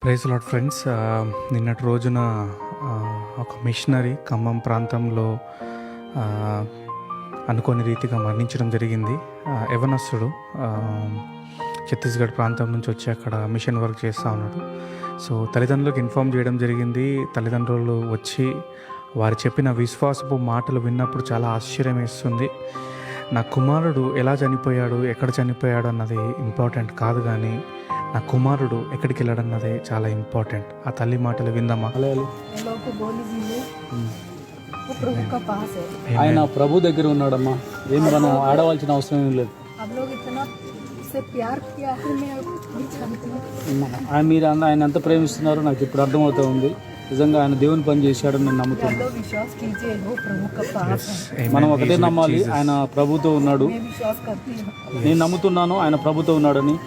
Praise lord friends. నిన్నటి రోజున ఒక మిషనరీ ఖమ్మం ప్రాంతంలో అనుకోని రీతిగా మరణించడం జరిగింది. యవనస్తుడు ఛత్తీస్గఢ్ ప్రాంతం నుంచి వచ్చి అక్కడ మిషన్ వర్క్ చేస్తూ ఉన్నాడు. సో తల్లిదండ్రులకు ఇన్ఫామ్ చేయడం జరిగింది. తల్లిదండ్రులు వచ్చి వారు చెప్పిన విశ్వాసపు మాటలు విన్నప్పుడు చాలా ఆశ్చర్యం వేస్తుంది. నా కుమారుడు ఎలా చనిపోయాడు, ఎక్కడ చనిపోయాడు అన్నది ఇంపార్టెంట్ కాదు, కానీ నా కుమారుడు ఎక్కడికి వెళ్ళడన్నదే చాలా ఇంపార్టెంట్. ఆ తల్లి మాటలు విందామా? ఆయన ప్రభు దగ్గర ఉన్నాడమ్మా. ఏం మనం ఆడవలసిన అవసరం ఏం లేదు. మీరు ఆయన ఎంత ప్రేమిస్తున్నారో నాకు ఇప్పుడు అర్థమవుతూ ఉంది. నిజంగా ఆయన దేవుని పని చేశాడని నేను నమ్ముతున్నాను. మనం ఒకటే నమ్మాలి, ఆయన ప్రభుతో ఉన్నాడు. నేను నమ్ముతున్నాను ఆయన ప్రభుతో ఉన్నాడని.